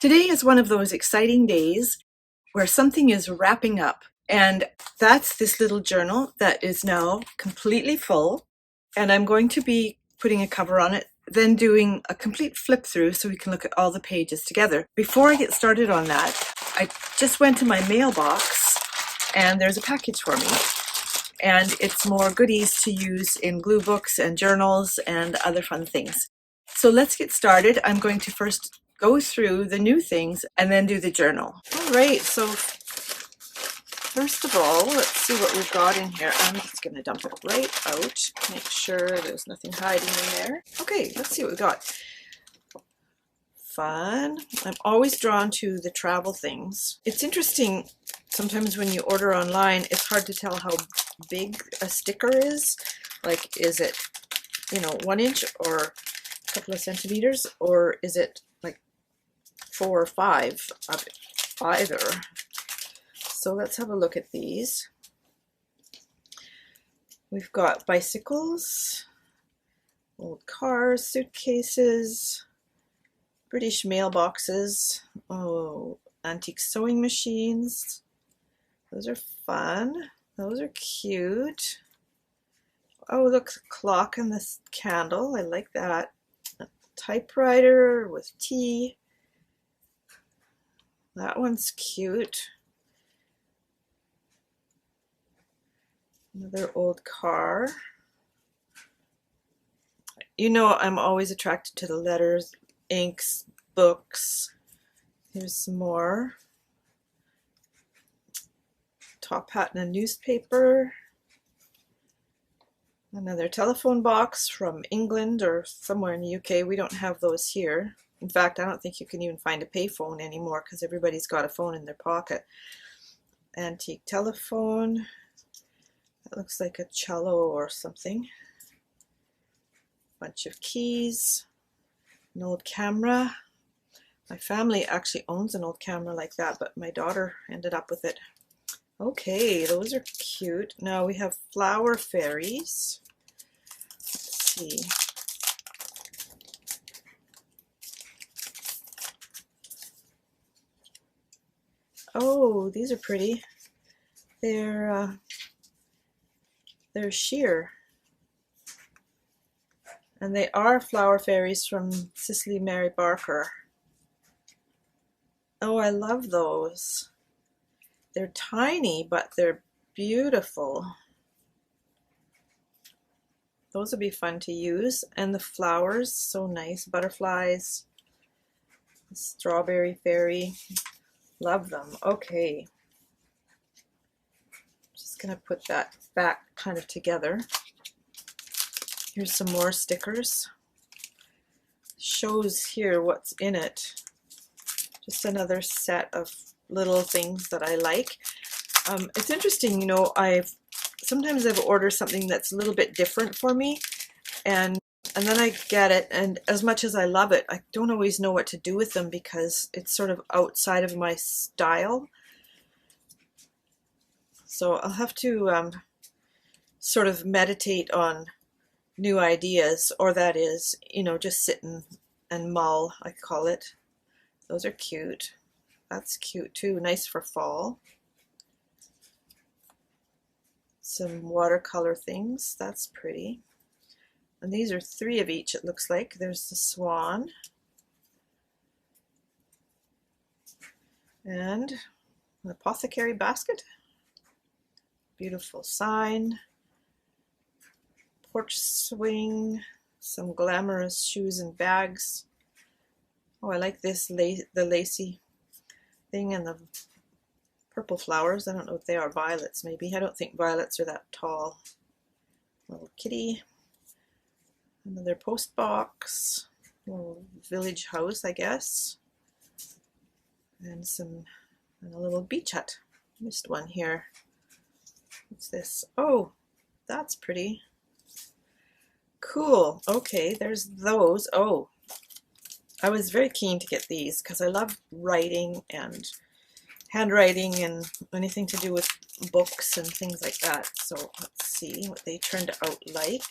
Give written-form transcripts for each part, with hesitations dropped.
Today is one of those exciting days where something is wrapping up, and that's this little journal that is now completely full, and I'm going to be putting a cover on it, then doing a complete flip through so we can look at all the pages together. Before I get started on that, I just went to my mailbox and there's a package for me, and it's more goodies to use in glue books and journals and other fun things. So let's get started. I'm going to first go through the new things and then do the journal. All right, so first of all, let's see what we've got in here. I'm just going to dump it right out, make sure there's nothing hiding in there. Okay, let's see what we've got. Fun. I'm always drawn to the travel things. It's interesting, sometimes when you order online, it's hard to tell how big a sticker is. Like, is it, 1 inch or a couple of centimeters, or is it like 4 or 5 of either? So let's have a look at these. We've got bicycles, old cars, suitcases, British mailboxes, antique sewing machines. Those are fun. Those are cute. Oh, look, the clock and this candle. I like that. A typewriter with tea. That one's cute. Another old car. I'm always attracted to the letters, inks, books. Here's some more. Top hat and a newspaper. Another telephone box from England or somewhere in the UK. We don't have those here. In fact, I don't think you can even find a payphone anymore because everybody's got a phone in their pocket. Antique telephone. That looks like a cello or something. Bunch of keys. An old camera. My family actually owns an old camera like that, but my daughter ended up with it. Okay, those are cute. Now we have flower fairies. Let's see. Oh, these are pretty. They're sheer. And they are flower fairies from Cicely Mary Barker. Oh, I love those. They're tiny, but they're beautiful. Those would be fun to use. And the flowers, so nice. Butterflies. Strawberry fairy. Love them. Okay. Just gonna put that back kind of together. Here's some more stickers. Shows here what's in it. Just another set of little things that I like. It's interesting, sometimes I've ordered something that's a little bit different for me, and then I get it, and as much as I love it, I don't always know what to do with them because it's sort of outside of my style. So I'll have to sort of meditate on new ideas, or that is, just sit and mull, I call it. Those are cute. That's cute too, nice for fall. Some watercolor things, that's pretty. And these are 3 of each, it looks like. There's the swan. And an apothecary basket. Beautiful sign. Porch swing. Some glamorous shoes and bags. Oh, I like this, the lacy thing and the purple flowers. I don't know if they are violets, maybe. I don't think violets are that tall. Little kitty. Another post box. Little village house, I guess. And a little beach hut. Missed one here. What's this? Oh, that's pretty. Cool. Okay, there's those. Oh, I was very keen to get these because I love writing and handwriting and anything to do with books and things like that. So let's see what they turned out like.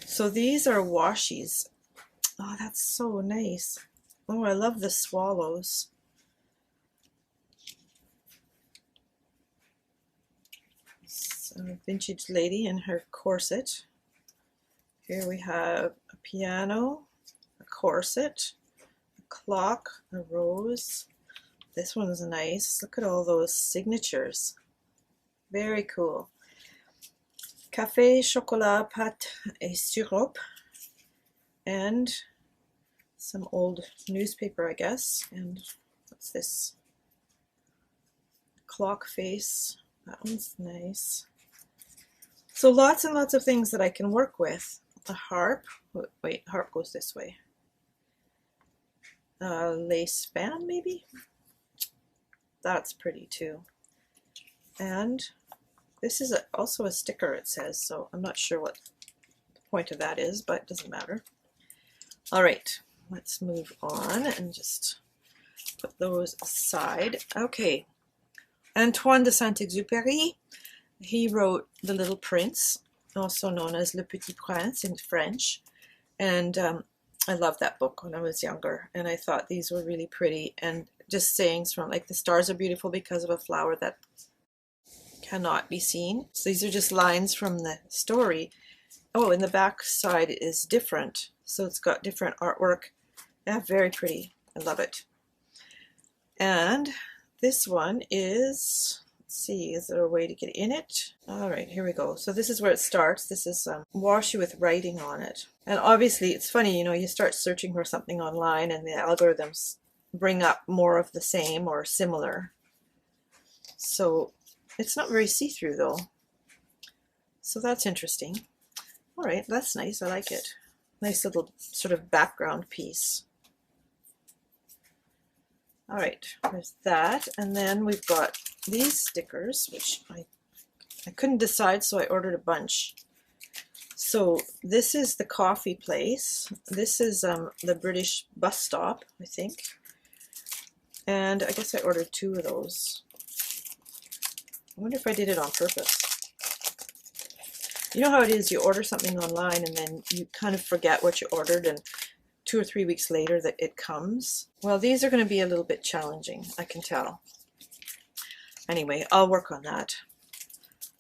So these are washies. Oh, that's so nice. Oh, I love the swallows. So, a vintage lady in her corset. Here we have a piano, a corset, a clock, a rose. This one's nice. Look at all those signatures. Very cool. Café, chocolat, pâte et sirop. And some old newspaper, I guess. And what's this? Clock face. That one's nice. So lots and lots of things that I can work with. A harp. Wait, harp goes this way. A lace band, maybe? That's pretty too. And this is also a sticker, it says, so I'm not sure what the point of that is, but it doesn't matter. All right, let's move on and just put those aside. Okay, Antoine de Saint-Exupéry, he wrote The Little Prince, also known as Le Petit Prince in French, and I loved that book when I was younger, and I thought these were really pretty, and just sayings from like the stars are beautiful because of a flower that cannot be seen. So these are just lines from the story. Oh, and the back side is different, so it's got different artwork. Yeah, very pretty. I love it. And this one is, let's see, is there a way to get in it? All right, here we go. So this is where it starts. This is washi with writing on it. And obviously it's funny, you know, you start searching for something online and the algorithms bring up more of the same or similar. So it's not very see-through though. So that's interesting. All right, that's nice. I like it. Nice little sort of background piece. All right, there's that. And then we've got these stickers, which I couldn't decide, so I ordered a bunch. So this is the coffee place. This is the British bus stop, I think. And I guess I ordered 2 of those. I wonder if I did it on purpose. You know how it is, you order something online and then you kind of forget what you ordered, and 2 or 3 weeks later that it comes. Well, these are going to be a little bit challenging, I can tell. Anyway, I'll work on that.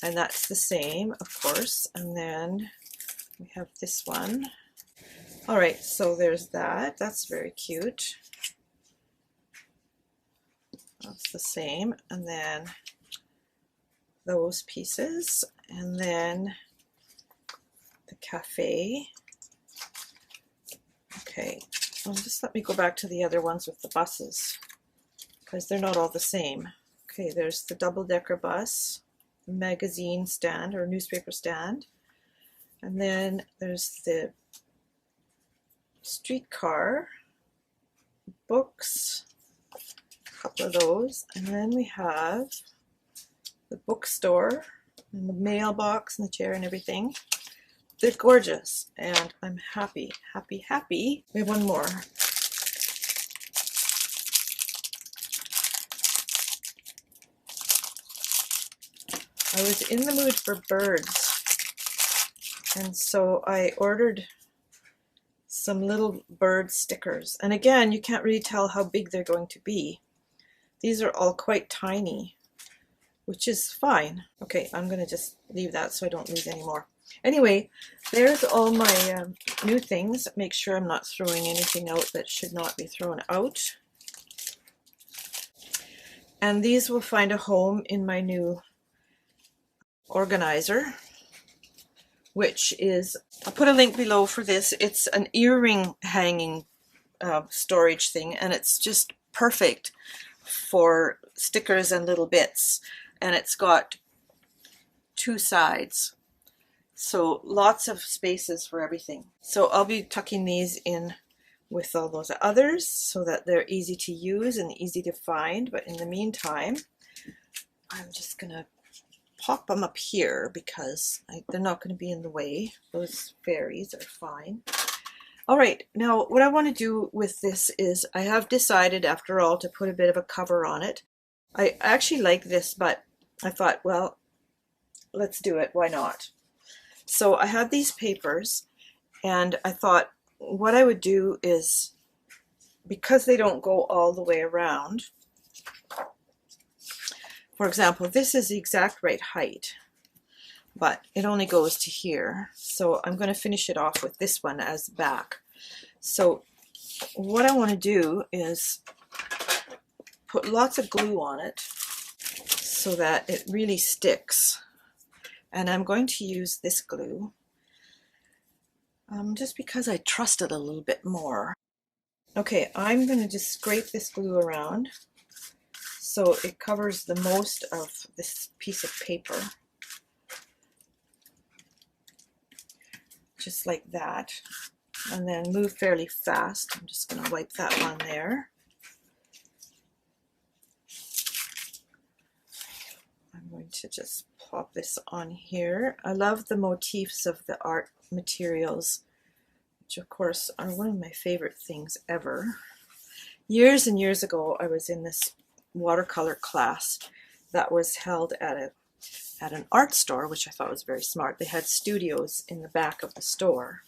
And that's the same, of course. And then we have this one. All right, so there's that. That's very cute. That's the same. And then those pieces. And then the cafe. Okay, well, just let me go back to the other ones with the buses, because they're not all the same. Okay, there's the double-decker bus, the magazine stand or newspaper stand, and then there's the streetcar, books, a couple of those, and then we have the bookstore and the mailbox and the chair and everything. They're gorgeous, and I'm happy, happy, happy. We have one more. I was in the mood for birds, and so I ordered some little bird stickers. And again, you can't really tell how big they're going to be. These are all quite tiny, which is fine. Okay, I'm going to just leave that so I don't lose any more. Anyway, there's all my new things. Make sure I'm not throwing anything out that should not be thrown out. And these will find a home in my new organizer, which is, I'll put a link below for this. It's an earring hanging storage thing, and it's just perfect for stickers and little bits. And it's got 2 sides. So lots of spaces for everything. So I'll be tucking these in with all those others so that they're easy to use and easy to find. But in the meantime, I'm just going to pop them up here because they're not going to be in the way. Those fairies are fine. All right, now what I want to do with this is I have decided, after all, to put a bit of a cover on it. I actually like this, but I thought, well, let's do it. Why not? So I had these papers, and I thought, what I would do is, because they don't go all the way around, for example, this is the exact right height, but it only goes to here. So I'm going to finish it off with this one as the back. So what I want to do is put lots of glue on it so that it really sticks. And I'm going to use this glue just because I trust it a little bit more. Okay, I'm going to just scrape this glue around so it covers the most of this piece of paper. Just like that. And then move fairly fast. I'm just going to wipe that on there. I'm going to just plop this on here. I love the motifs of the art materials, which of course are one of my favorite things ever. Years and years ago, I was in this watercolor class that was held at an art store, which I thought was very smart. They had studios in the back of the store.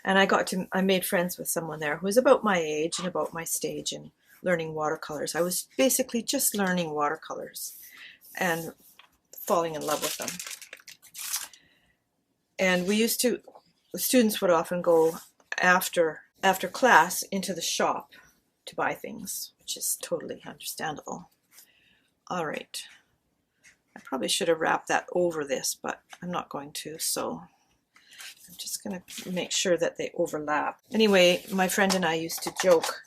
And I made friends with someone there who was about my age and about my stage in learning watercolors. I was basically just learning watercolors and falling in love with them. And the students would often go after class into the shop to buy things, which is totally understandable. All right. I probably should have wrapped that over this, but I'm not going to, so I'm just going to make sure that they overlap. Anyway, my friend and I used to joke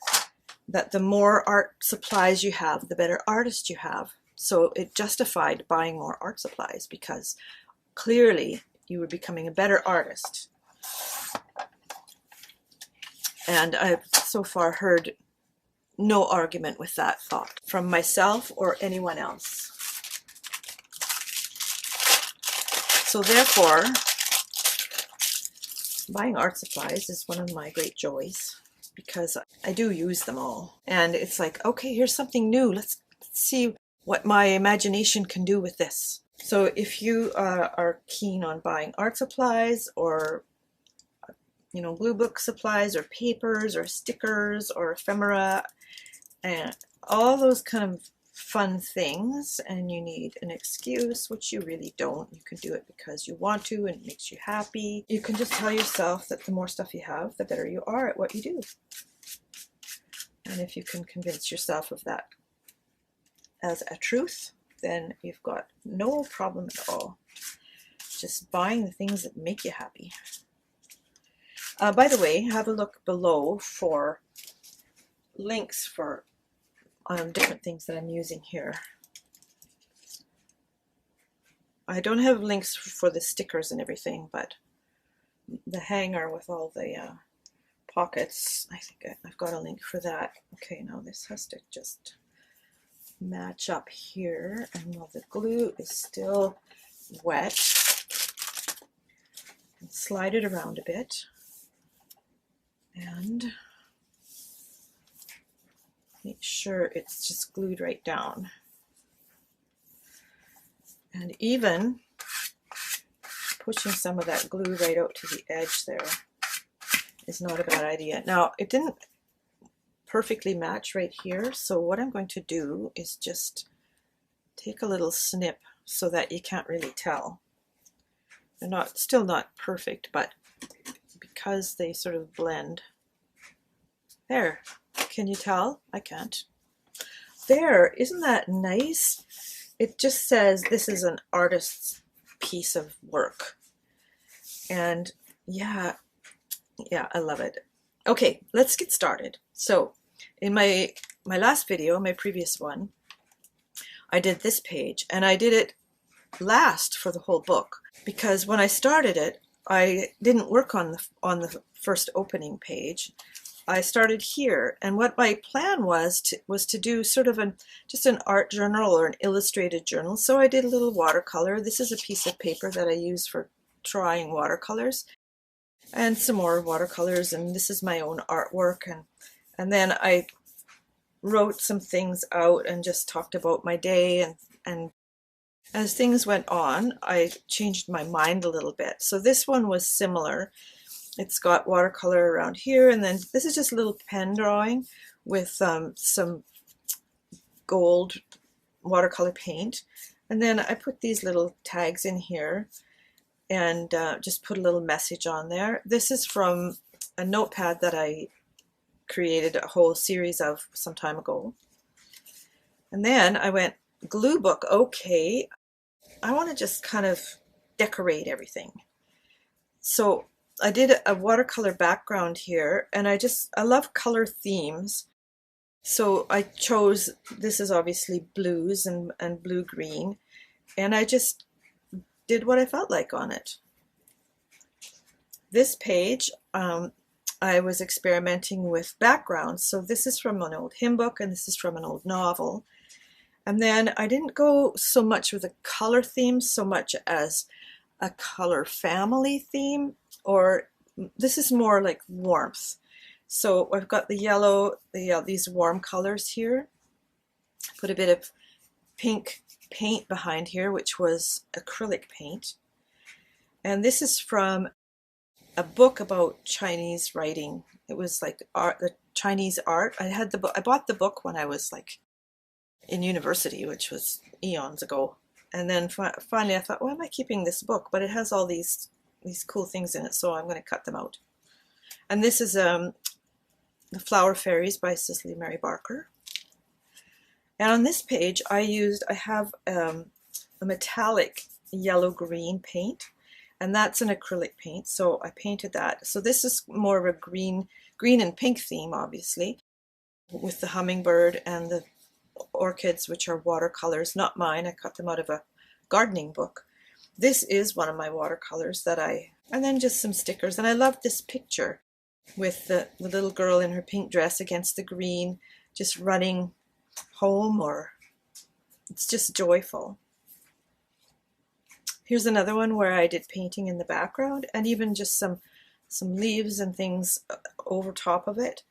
that the more art supplies you have, the better artist you have. So it justified buying more art supplies because clearly you were becoming a better artist. And I've so far heard no argument with that thought from myself or anyone else. So therefore, buying art supplies is one of my great joys because I do use them all. And it's like, okay, here's something new. Let's see what my imagination can do with this. So if you are keen on buying art supplies or blue book supplies or papers or stickers or ephemera and all those kind of fun things, and you need an excuse, which you really don't. You can do it because you want to and it makes you happy. You can just tell yourself that the more stuff you have, the better you are at what you do. And if you can convince yourself of that as a truth, then you've got no problem at all. Just buying the things that make you happy. By the way, have a look below for links for different things that I'm using here. I don't have links for the stickers and everything, but the hanger with all the pockets, I think I've got a link for that. Okay, now this has to just match up here, and while the glue is still wet, and slide it around a bit and make sure it's just glued right down. And even pushing some of that glue right out to the edge there is not a bad idea. Now, it didn't perfectly match right here, so what I'm going to do is just take a little snip so that you can't really tell. They're still not perfect, but because they sort of blend. There, can you tell? I can't. There, isn't that nice? It just says this is an artist's piece of work. And yeah, I love it. Okay, let's get started. So in my last video, my previous one, I did this page, and I did it last for the whole book because when I started it, I didn't work on the first opening page. I started here, and what my plan was to do sort of just an art journal or an illustrated journal. So I did a little watercolor. This is a piece of paper that I use for drawing watercolors, and some more watercolors, and this is my own artwork, and then I wrote some things out and just talked about my day, and as things went on, I changed my mind a little bit. So this one was similar. It's got watercolor around here, and then this is just a little pen drawing with some gold watercolor paint. And then I put these little tags in here and just put a little message on there. This is from a notepad that I created a whole series of some time ago. And then I went, glue book, okay, I want to just kind of decorate everything. So I did a watercolor background here, and I love color themes. So I chose, this is obviously blues and blue-green, and I just did what I felt like on it. This page, I was experimenting with backgrounds. So this is from an old hymn book, and this is from an old novel. And then I didn't go so much with a color theme so much as a color family theme, or this is more like warmth. So I've got the yellow, these warm colors here. Put a bit of pink paint behind here, which was acrylic paint. And this is from a book about Chinese writing. It was like art, the Chinese art. I had the book. I bought the book when I was like in university, which was eons ago. And then finally I thought, why am I keeping this book? But it has all these cool things in it, so I'm going to cut them out. And this is The Flower Fairies by Cicely Mary Barker. And on this page I have a metallic yellow-green paint, and that's an acrylic paint, so I painted that. So this is more of a green and pink theme, obviously, with the hummingbird and the orchids, which are watercolors, not mine. I cut them out of a gardening book. This is one of my watercolors and then just some stickers. And I love this picture with the little girl in her pink dress against the green, just running home, or it's just joyful. Here's another one where I did painting in the background, and even just some leaves and things over top of it.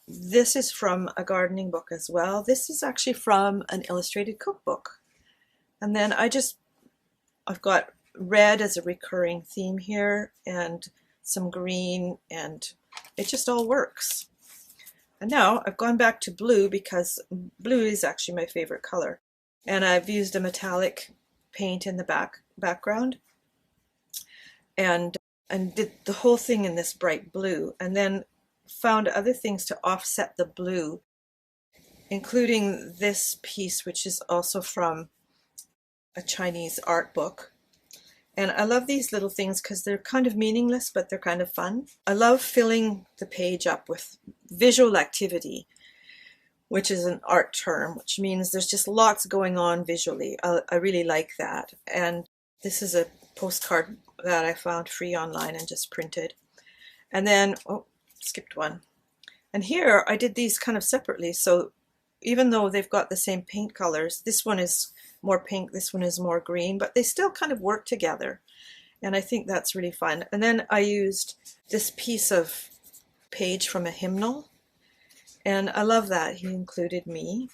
This is from a gardening book as well. This is actually from an illustrated cookbook. And then I've got red as a recurring theme here, and some green, and it just all works. And now I've gone back to blue because blue is actually my favorite color. And I've used a metallic paint in the background and did the whole thing in this bright blue, and then found other things to offset the blue, including this piece, which is also from a Chinese art book. And I love these little things because they're kind of meaningless, but they're kind of fun. I love filling the page up with visual activity, which is an art term, which means there's just lots going on visually. I really like that. And this is a postcard that I found free online and just printed. And then, oh, skipped one. And here I did these kind of separately. So even though they've got the same paint colors, this one is more pink, this one is more green, but they still kind of work together. And I think that's really fun. And then I used this piece of page from a hymnal. And I love that he included me.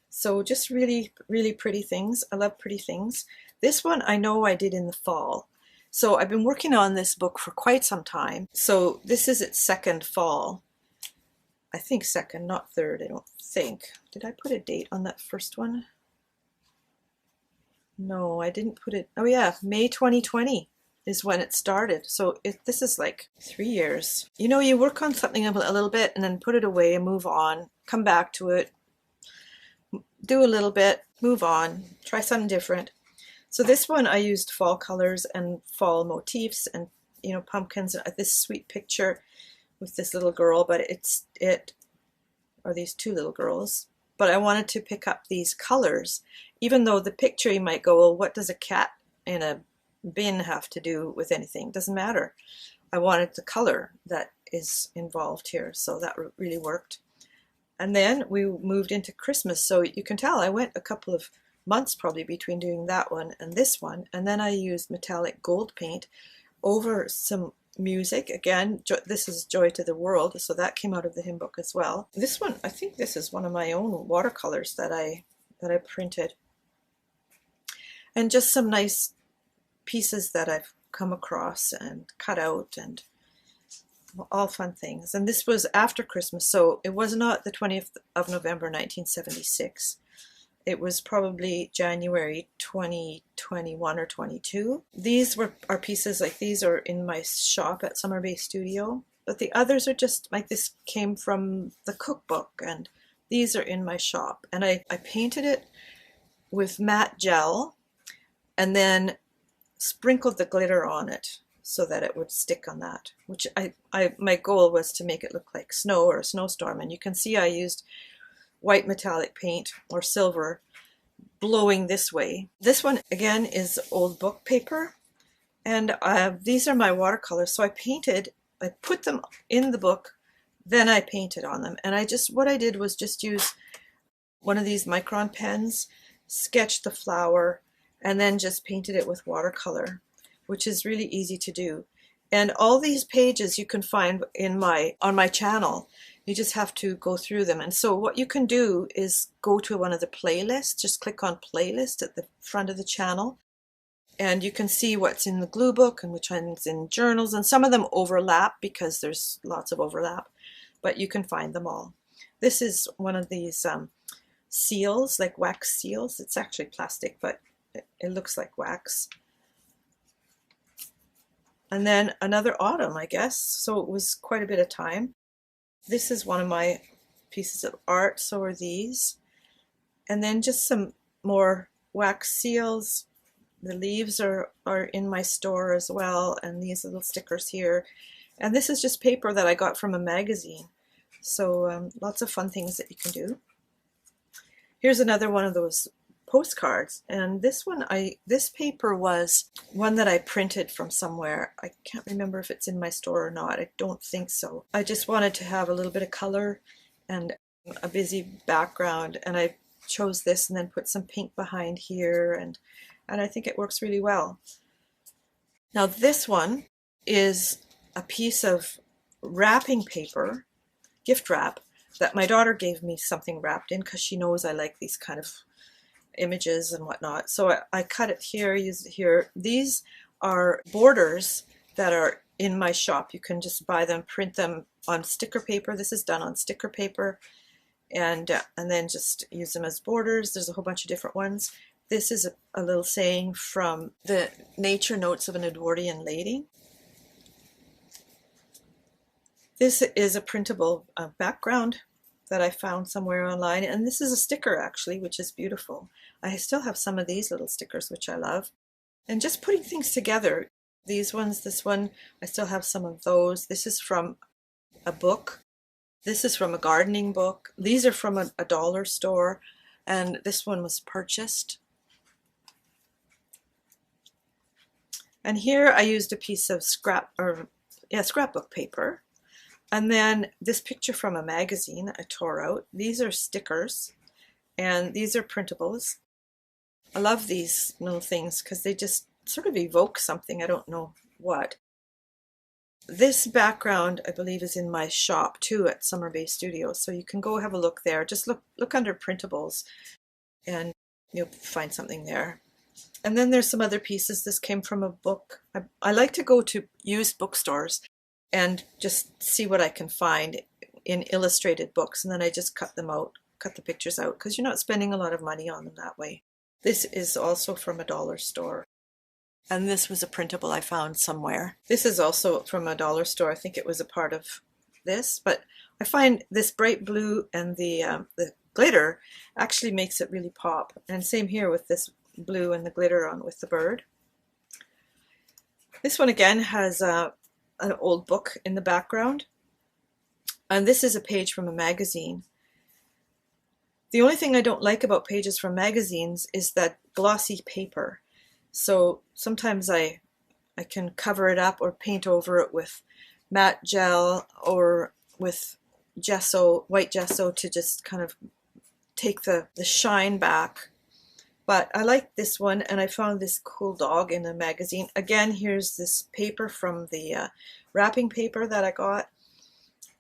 So just really, really pretty things. I love pretty things. This one I know I did in the fall. So I've been working on this book for quite some time. So this is its second fall. I think second, not third, I don't think. Did I put a date on that first one? No, I didn't put it. Oh yeah, May 2020 is when it started. So this is like 3 years. You know, you work on something a little bit and then put it away and move on, come back to it, do a little bit, move on, try something different. So this one I used fall colors and fall motifs and, you know, pumpkins, and this sweet picture with this little girl, but or these two little girls. But I wanted to pick up these colors, even though the picture you might go, well, what does a cat in a bin have to do with anything? It doesn't matter. I wanted the color that is involved here, so that really worked. And then we moved into Christmas, so you can tell I went a couple of months probably between doing that one and this one. And then I used metallic gold paint over some music. Again, this is Joy to the World, so that came out of the hymn book as well. This one, I think this is one of my own watercolors that I printed. And just some nice pieces that I've come across and cut out, and all fun things. And this was after Christmas, so it was not the 20th of November 1976. It was probably January 2021 or 22. These are pieces like these are in my shop at Summer Bay Studio, but the others are just like this came from the cookbook, and these are in my shop. And I painted it with matte gel and then sprinkled the glitter on it so that it would stick on that, which my goal was to make it look like snow or a snowstorm. And you can see I used white metallic paint or silver blowing this way. This one again is old book paper, and these are my watercolors. So I put them in the book, then I painted on them. And what I did was just use one of these micron pens, sketched the flower, and then just painted it with watercolor, which is really easy to do. And all these pages you can find on my channel. You just have to go through them. And so what you can do is go to one of the playlists, just click on playlist at the front of the channel, and you can see what's in the glue book and which one's in journals, and some of them overlap because there's lots of overlap, but you can find them all. This is one of these seals, like wax seals. It's actually plastic, but it looks like wax. And then another autumn, I guess, so it was quite a bit of time. This is one of my pieces of art, so are these. And then just some more wax seals. The leaves are in my store as well, and these little stickers here. And this is just paper that I got from a magazine. So lots of fun things that you can do. Here's another one of those postcards, and this paper was one that I printed from somewhere. I can't remember if it's in my store or not. I don't think so. I just wanted to have a little bit of color and a busy background, and I chose this and then put some pink behind here, and I think it works really well. Now this one is a piece of wrapping paper, gift wrap, that my daughter gave me something wrapped in because she knows I like these kind of images and whatnot. So I cut it here, use it here. These are borders that are in my shop. You can just buy them, print them on sticker paper. This is done on sticker paper, and then just use them as borders. There's a whole bunch of different ones. This is a little saying from the Nature Notes of an Edwardian Lady. This is a printable background that I found somewhere online, and this is a sticker actually, which is beautiful. I still have some of these little stickers, which I love. And just putting things together, these ones, this one, I still have some of those. This is from a book. This is from a gardening book. These are from a dollar store, and this one was purchased. And here I used a piece of scrapbook paper. And then this picture from a magazine I tore out. These are stickers, and these are printables. I love these little things because they just sort of evoke something. I don't know what. This background, I believe, is in my shop too at Summer Bay Studio, so you can go have a look there. Just look under printables, and you'll find something there. And then there's some other pieces. This came from a book. I like to go to used bookstores and just see what I can find in illustrated books, and then I just cut them out, cut the pictures out, because you're not spending a lot of money on them that way. This is also from a dollar store, and this was a printable I found somewhere. This is also from a dollar store. I think it was a part of this, but I find this bright blue and the glitter actually makes it really pop. And same here with this blue and the glitter on with the bird. This one again has an old book in the background, and this is a page from a magazine. The only thing I don't like about pages from magazines is that glossy paper. So sometimes I can cover it up or paint over it with matte gel or with gesso, white gesso, to just kind of take the shine back. But I like this one, and I found this cool dog in a magazine. Again, here's this paper from the wrapping paper that I got.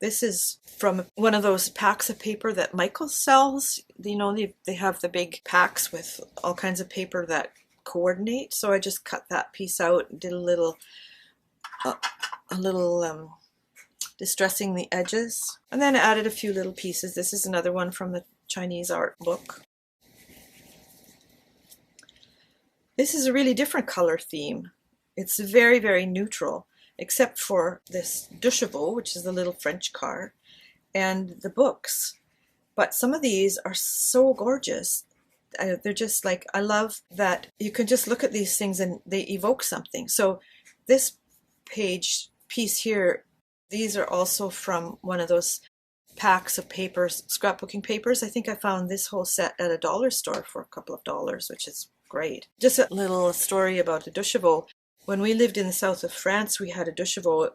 This is from one of those packs of paper that Michael sells. You know, they have the big packs with all kinds of paper that coordinate. So I just cut that piece out and did a little distressing the edges, and then added a few little pieces. This is another one from the Chinese art book. This is a really different color theme. It's very, very neutral, except for this deux chevaux, which is the little French car, and the books. But some of these are so gorgeous. They're just like, I love that you can just look at these things and they evoke something. So this piece here, these are also from one of those packs of papers, scrapbooking papers. I think I found this whole set at a dollar store for a couple of dollars, which is great. Just a little story about a deux chevaux. When we lived in the south of France, we had a deux chevaux.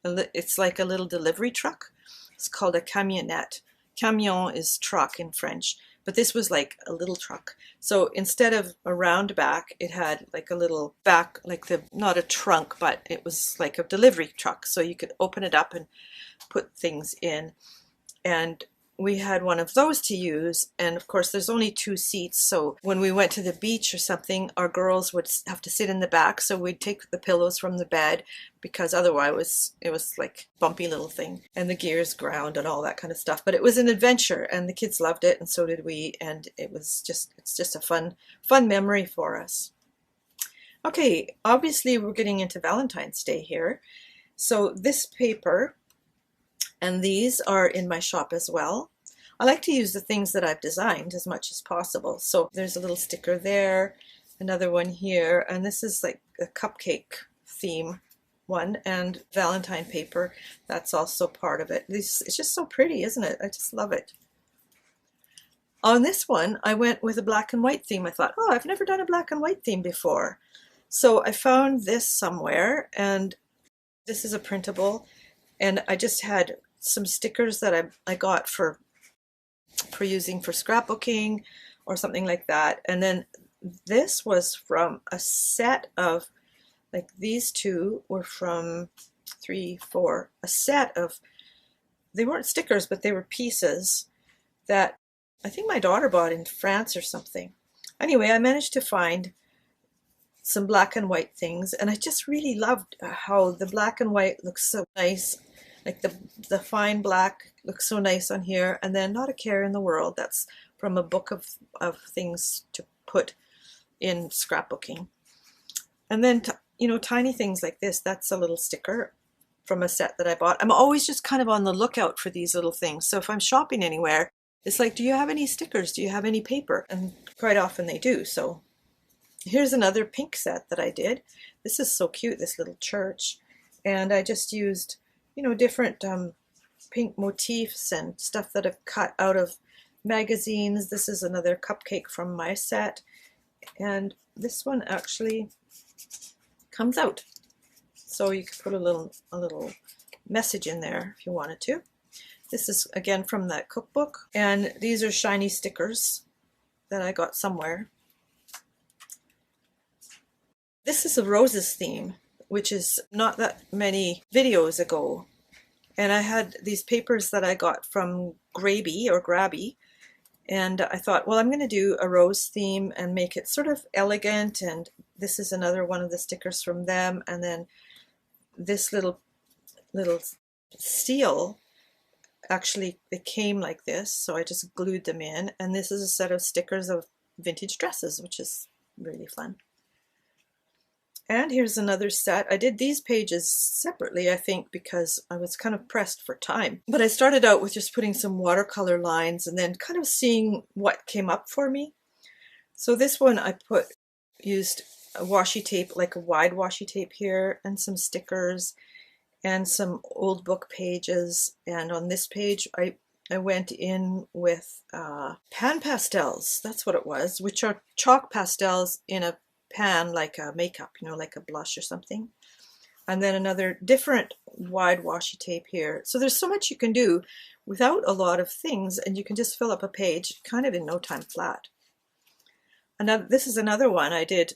It's like a little delivery truck. It's called a camionnette. Camion is truck in French, but this was like a little truck. So instead of a round back, it had like a little back, like not a trunk, but it was like a delivery truck. So you could open it up and put things in. And we had one of those to use, and of course there's only 2 seats, so when we went to the beach or something, our girls would have to sit in the back, so we'd take the pillows from the bed, because otherwise it was like bumpy little thing, and the gears ground and all that kind of stuff. But it was an adventure, and the kids loved it, and so did we, and it's just a fun memory for us. Okay, obviously we're getting into Valentine's Day here, so this paper and these are in my shop as well. I like to use the things that I've designed as much as possible. So there's a little sticker there, another one here, and this is like a cupcake theme one, and Valentine paper, that's also part of it. It's just so pretty, isn't it? I just love it. On this one, I went with a black and white theme. I thought, oh, I've never done a black and white theme before. So I found this somewhere, and this is a printable, and I just had some stickers that I got for using for scrapbooking or something like that. And then this was from a set of, like these two were from 3, 4, a set of, they weren't stickers, but they were pieces that I think my daughter bought in France or something. Anyway, I managed to find some black and white things, and I just really loved how the black and white looks so nice. Like the fine black looks so nice on here, and then Not a Care in the World, that's from a book of things to put in scrapbooking. And then, you know, tiny things like this, that's a little sticker from a set that I bought. I'm always just kind of on the lookout for these little things. So if I'm shopping anywhere, it's like, do you have any stickers? Do you have any paper? And quite often they do. So here's another pink set that I did. This is so cute, this little church. And I just used, you know, different pink motifs and stuff that I've cut out of magazines. This is another cupcake from my set, and this one actually comes out, so you could put a little message in there if you wanted to. This is again from that cookbook, and these are shiny stickers that I got somewhere. This is a roses theme, which is not that many videos ago. And I had these papers that I got from Grabby, and I thought, well, I'm going to do a rose theme and make it sort of elegant, and this is another one of the stickers from them, and then this little seal, actually it came like this, so I just glued them in, and this is a set of stickers of vintage dresses, which is really fun. And here's another set. I did these pages separately, I think, because I was kind of pressed for time. But I started out with just putting some watercolor lines and then kind of seeing what came up for me. So this one I used a washi tape, like a wide washi tape here, and some stickers and some old book pages. And on this page, I went in with pan pastels, that's what it was, which are chalk pastels in a pan, like a makeup, you know, like a blush or something. And then another different wide washi tape here. So there's so much you can do without a lot of things, and you can just fill up a page kind of in no time flat. Another, this is another one I did.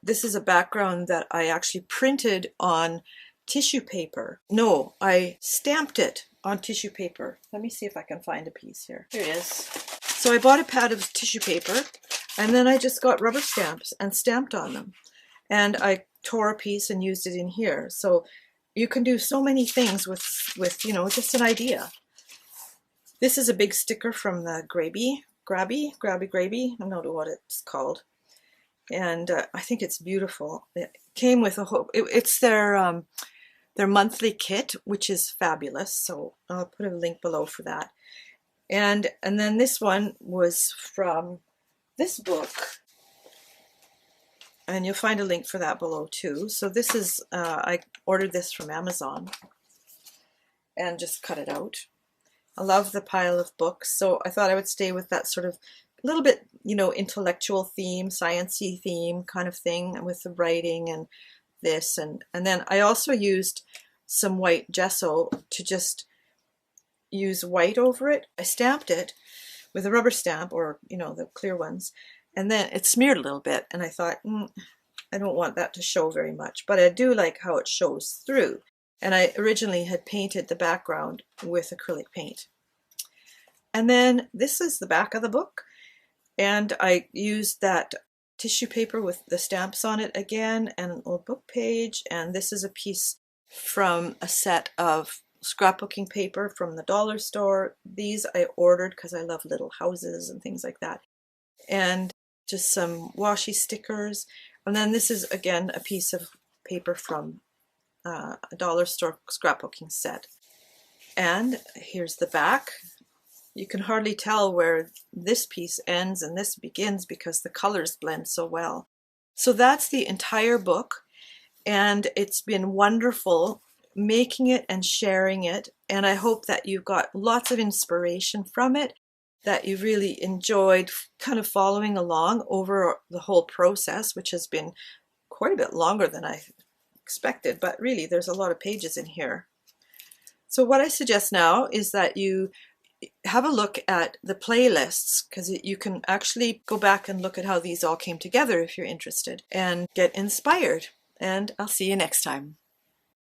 This is a background that I actually printed on tissue paper. No, I stamped it on tissue paper. Let me see if I can find a piece here. Here it is. So I bought a pad of tissue paper, And then I just got rubber stamps and stamped on them. And I tore a piece and used it in here. So you can do so many things with you know, just an idea. This is a big sticker from the Grabby. I don't know what it's called. And I think it's beautiful. It came with a whole, it's their monthly kit, which is fabulous. So I'll put a link below for that. And then this one was from this book. And you'll find a link for that below too. So this is, I ordered this from Amazon and just cut it out. I love the pile of books, so I thought I would stay with that sort of little bit, you know, intellectual theme, sciencey theme kind of thing with the writing and this. And then I also used some white gesso to just use white over it. I stamped it with a rubber stamp, or, you know, the clear ones. And then it smeared a little bit, and I thought, I don't want that to show very much, but I do like how it shows through. And I originally had painted the background with acrylic paint. And then this is the back of the book, and I used that tissue paper with the stamps on it again, and an old book page. And this is a piece from a set of scrapbooking paper from the dollar store. These I ordered because I love little houses and things like that. And just some washi stickers. And then this is again a piece of paper from a dollar store scrapbooking set. And here's the back. You can hardly tell where this piece ends and this begins because the colors blend so well. So that's the entire book, and it's been wonderful making it and sharing it, and I hope that you got lots of inspiration from it, that you really enjoyed kind of following along over the whole process, which has been quite a bit longer than I expected, but really there's a lot of pages in here. So what I suggest now is that you have a look at the playlists, because you can actually go back and look at how these all came together if you're interested and get inspired. And I'll see you next time.